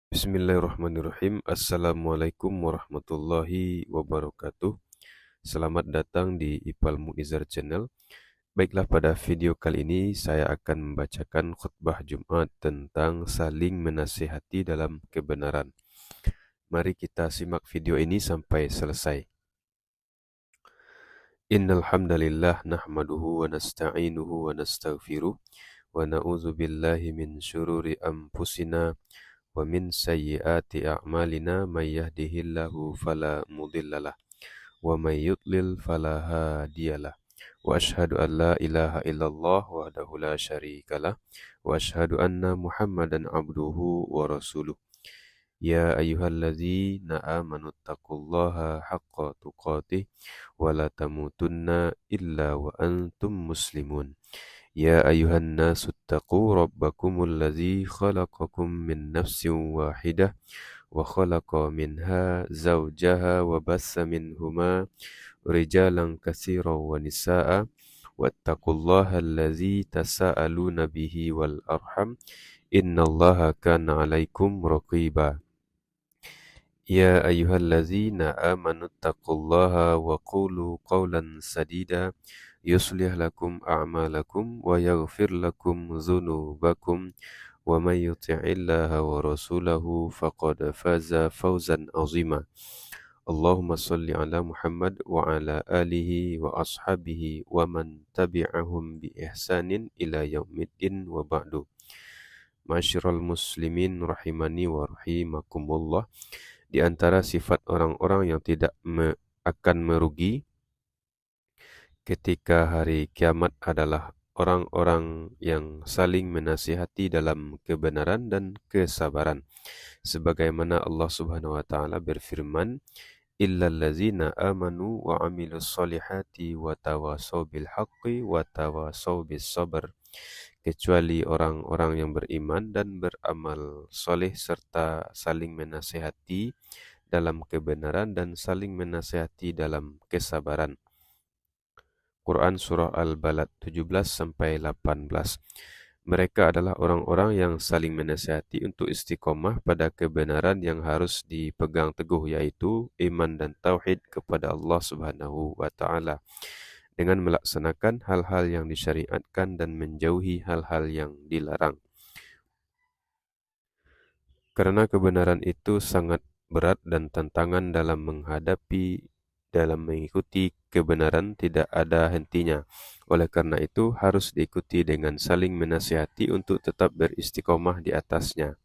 Bismillahirrahmanirrahim. Assalamualaikum warahmatullahi wabarakatuh. Selamat datang di Ipal Muizar Channel. Baiklah, pada video kali ini saya akan membacakan khutbah Jumat tentang saling menasihati dalam kebenaran. Mari kita simak video ini sampai selesai. Innal hamdalillah nahmaduhu wa nasta'inuhu wa nastaghfiruh wa na'udzu billahi min syururi anfusina wa min sayyiati a'malina may yahdihillahu fala mudhillalah wa may yudlil fala hadiyalah wa asyhadu an la ilaha illallah wahdahu la syarikalah wa asyhadu anna muhammadan abduhu wa rasuluh. Ya ayyuhalladzina amanu taqullaha haqqa tuqatih wa la tamutunna illa wa antum muslimun. Ya ayuhan nasu taqu rabbakumul ladzi khalaqakum min nafsin wahidah wa khalaqa minha zawjaha wa bassa minhuma rijalan katsiran wa nisaa'a wattaqullaha alladzi tasaaluna bihi wal arham innallaha kana 'alaikum raqiba. Ya ayyuhalladzina amanu taqullaha wa qulu qawlan sadida yuslih lakum a'malakum wa yaghfir lakum dzunubakum wa may yuti'illaha wa rasulahu faqad faza fawzan 'azima. Allahumma shalli ala Muhammad wa ala alihi wa ashabihi wa man tabi'ahum bi ihsanin ila yaumiddin wa ba'du. Masyiral muslimin rahimani wa rahimakumullah. Di antara sifat orang-orang yang tidak akan merugi ketika hari kiamat adalah orang-orang yang saling menasihati dalam kebenaran dan kesabaran. Sebagaimana Allah Subhanahu wa taala berfirman, "Illal ladzina amanu wa 'amilus solihati wa tawasaw bil haqqi wa tawasaw bis sabr." Kecuali orang-orang yang beriman dan beramal soleh serta saling menasihati dalam kebenaran dan saling menasihati dalam kesabaran. Quran Surah Al-Balad 17-18. Mereka adalah orang-orang yang saling menasihati untuk istiqomah pada kebenaran yang harus dipegang teguh, yaitu iman dan tauhid kepada Allah Subhanahu wa taala, dengan melaksanakan hal-hal yang disyariatkan dan menjauhi hal-hal yang dilarang. Karena kebenaran itu sangat berat dan tantangan dalam mengikuti kebenaran tidak ada hentinya. Oleh karena itu harus diikuti dengan saling menasihati untuk tetap beristiqomah di atasnya.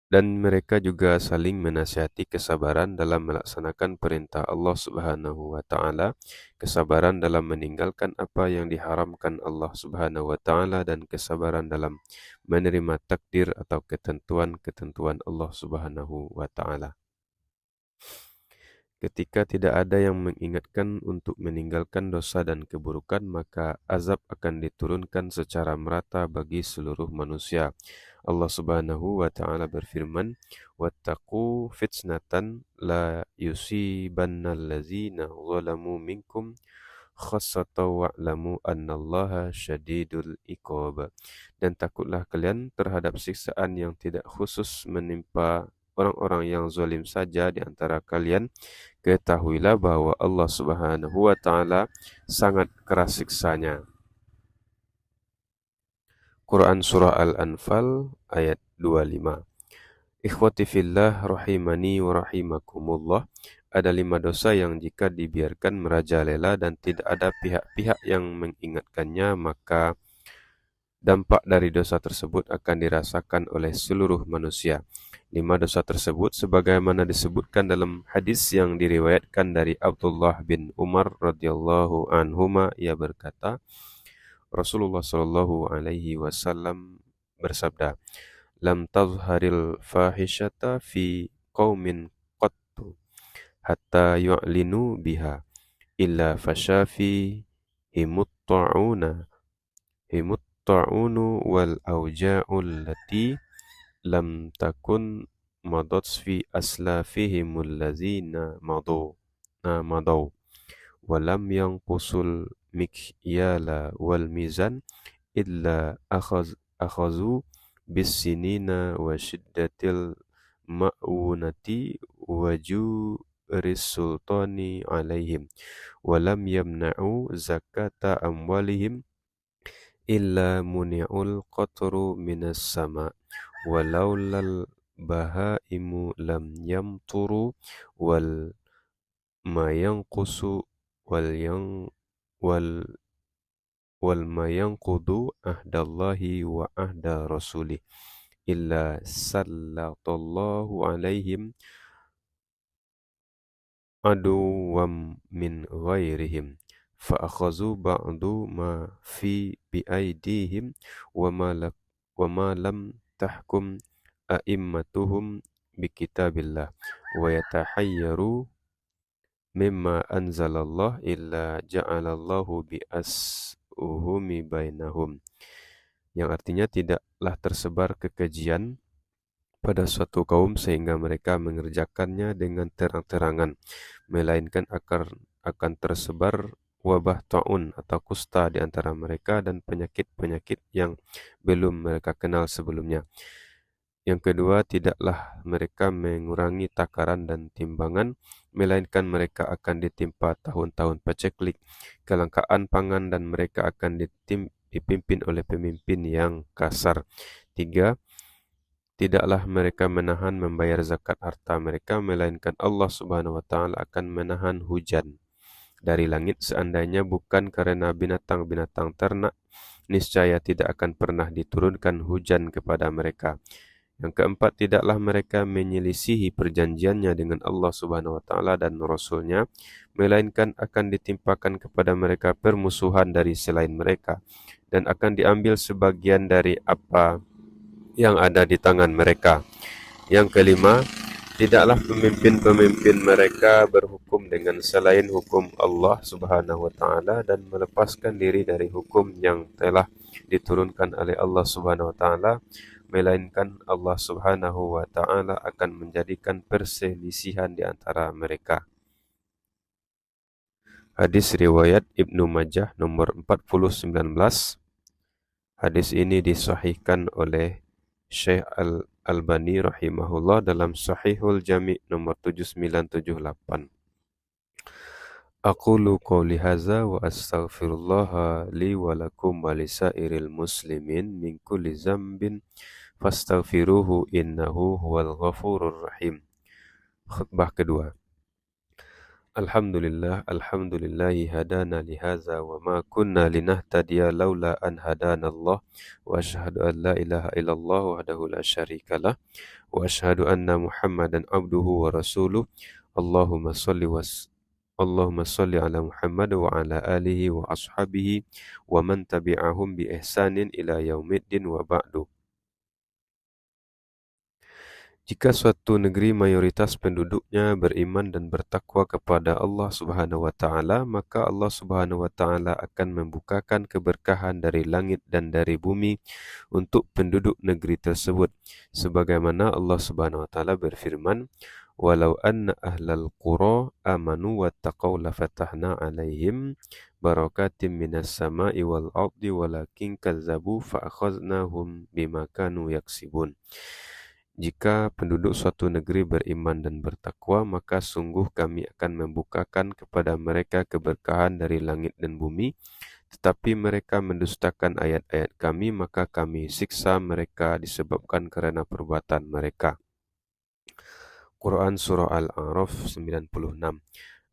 Dan mereka juga saling menasihati kesabaran dalam melaksanakan perintah Allah Subhanahu wa taala, kesabaran dalam meninggalkan apa yang diharamkan Allah Subhanahu wa taala, dan kesabaran dalam menerima takdir atau ketentuan-ketentuan Allah Subhanahu wa taala. Ketika tidak ada yang mengingatkan untuk meninggalkan dosa dan keburukan, maka azab akan diturunkan secara merata bagi seluruh manusia. Allah Subhanahu wa taala berfirman, "Wattaqu fitnatan la yusibannal ladzina zalamu minkum khassatan wa'lamu annallaha syadidul iqab." Dan takutlah kalian terhadap siksaan yang tidak khusus menimpa orang-orang yang zalim saja di antara kalian. Ketahuilah bahwa Allah Subhanahu wa taala sangat keras siksanya. Quran Surah Al-Anfal ayat 25. Ikhwati fillah rahimani wa rahimakumullah. Ada 5 dosa yang jika dibiarkan merajalela dan tidak ada pihak-pihak yang mengingatkannya, maka dampak dari dosa tersebut akan dirasakan oleh seluruh manusia. 5 dosa tersebut sebagaimana disebutkan dalam hadis yang diriwayatkan dari Abdullah bin Umar radhiyallahu anhuma, ia berkata, Rasulullah sallallahu alaihi wasallam bersabda, "Lam tazharil fahishata fi qaumin qattu hatta yu'linu biha illa fashafi himut ta'unu wal auja'ul lati lam takun madat fi aslafihimul lazina madaw wa lam yanqusul mikyala wal mizan illa akhazu bisinina wa syiddatil ma'unati wa juris sultani alaihim wa lam yamna'u zakata amwalihim illa muni'ul qatru minas sama walaulal bahaimu lam yamturu wal ma yanqusu wal yang wal wal ma yanqudu ahdallahi wa ahda rasulih illa sallallahu alaihim aduwam min ghairihim fa akhazu ba'du ma fi biaidihim wa ma wa ma lam tahkum a'immatuhum bi kitabillah wa yatahayyaru mimma anzalallah illa ja'alallahu bi ashumi bainahum, yang artinya tidaklah tersebar kekejian pada suatu kaum sehingga mereka mengerjakannya dengan terang-terangan, melainkan akan tersebar wabah taun atau kusta di antara mereka dan penyakit-penyakit yang belum mereka kenal sebelumnya. Yang kedua, tidaklah mereka mengurangi takaran dan timbangan, melainkan mereka akan ditimpa tahun-tahun paceklik, kelangkaan pangan, dan mereka akan dipimpin oleh pemimpin yang kasar. Tiga, tidaklah mereka menahan membayar zakat harta mereka, melainkan Allah Subhanahu wa taala akan menahan hujan dari langit seandainya bukan karena binatang-binatang ternak, niscaya tidak akan pernah diturunkan hujan kepada mereka. Yang keempat, tidaklah mereka menyelisihi perjanjiannya dengan Allah Subhanahu wa taala dan Rasul-Nya, melainkan akan ditimpakan kepada mereka permusuhan dari selain mereka dan akan diambil sebagian dari apa yang ada di tangan mereka. Yang kelima, tidaklah pemimpin-pemimpin mereka berhukum dengan selain hukum Allah Subhanahu wa taala dan melepaskan diri dari hukum yang telah diturunkan oleh Allah Subhanahu wa taala, melainkan Allah Subhanahu wa taala akan menjadikan perselisihan di antara mereka. Hadis riwayat Ibnu Majah nomor 4019. Hadis ini disahihkan oleh Syekh Al-Albani rahimahullah dalam Sahihul Jami' nomor 7978. Aqulu qawli hadza wa astaghfirullaha li wa lakum wa lisairil muslimin min kulli zambin fastaghfiruhu innahu huwal ghafurur rahim. Khutbah kedua. Alhamdulillahi hadana li hadza wa ma kunna linahtadiya laula an hadana Allah wa asyhadu an la ilaha illallah wahdahu la syarikalah wa asyhadu anna Muhammadan abduhu wa rasuluh. Allahumma salli ala Muhammad wa ala alihi wa ashabihi wa man tabi'ahum bi ihsanin ila yaumiddin wa ba'du. Jika suatu negeri mayoritas penduduknya beriman dan bertakwa kepada Allah Subhanahu wa taala, maka Allah Subhanahu wa taala akan membukakan keberkahan dari langit dan dari bumi untuk penduduk negeri tersebut. Sebagaimana Allah Subhanahu wa taala berfirman, "Walau anna ahlal qura amanu wattaqau lafatahna 'alaihim barakatim minas sama'i wal ardi walakin kazzabu fa akhadnahum bima kanu yaksibun." Jika penduduk suatu negeri beriman dan bertakwa, maka sungguh kami akan membukakan kepada mereka keberkahan dari langit dan bumi, tetapi mereka mendustakan ayat-ayat kami, maka kami siksa mereka disebabkan karena perbuatan mereka. Quran Surah Al-A'raf 96.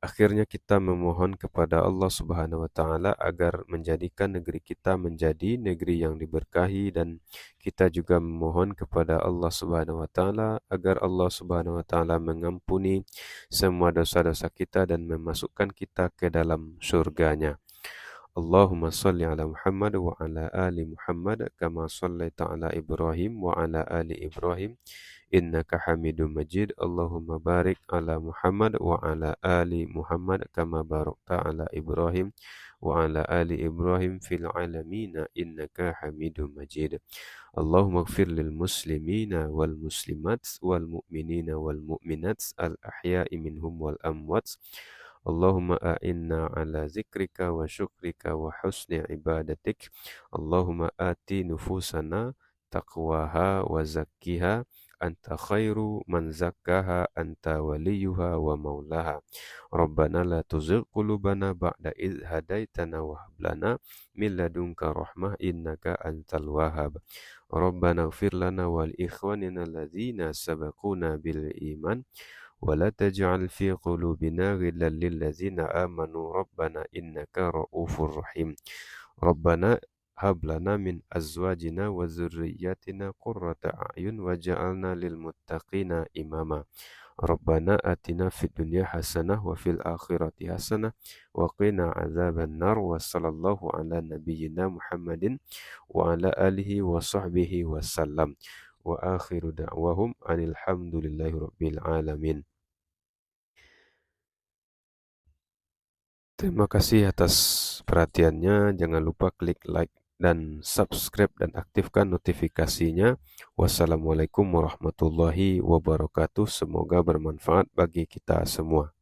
Akhirnya kita memohon kepada Allah Subhanahu wa taala agar menjadikan negeri kita menjadi negeri yang diberkahi, dan kita juga memohon kepada Allah Subhanahu wa taala agar Allah Subhanahu wa taala mengampuni semua dosa-dosa kita dan memasukkan kita ke dalam surganya. Allahumma salli ala Muhammad wa ala ali Muhammad kama sallaita ala Ibrahim wa ala ali Ibrahim innaka Hamidum Majid. Allahumma barik ala Muhammad wa ala ali Muhammad kama barakta ala Ibrahim wa ala ali Ibrahim fil alamin innaka Hamidum Majid. Allahumma ighfir lil muslimina wal muslimat wal mu'minina wal mu'minat al ahya'i minhum wal amwat. Allahumma a'inna ala zikrika wa syukrika wa husni ibadatik. Allahumma ati nufusana taqwaha wa zakkiha anta khairu man zakkaha anta waliyuha wa maulaha. Rabbana la tuzigh qulubana ba'da idh hadaitana wa hab lana min ladunka rahmah innaka antal wahhab. Rabbana ighfir lana wa li ikhwanina alladzina sabaquna bil iman wa la taj'al fi qulubina ghillan lil ladzina amanu rabbana innaka ra'ufur rahim. Rabbana hab lana min azwajina wa dzurriyyatina qurrata a'yun waj'alna lil muttaqina imama. Rabbana atina fid dunya hasanah wa fil akhirati hasanah wa qina adzabannar wa sallallahu ala nabiyyina Muhammadin wa ala alihi wa sahbihi wasallam. Wa akhiru da'wahum anil hamdulillahi rabbil alamin. Terima kasih atas perhatiannya. Jangan lupa klik like dan subscribe dan aktifkan notifikasinya. Wassalamualaikum warahmatullahi wabarakatuh. Semoga bermanfaat bagi kita semua.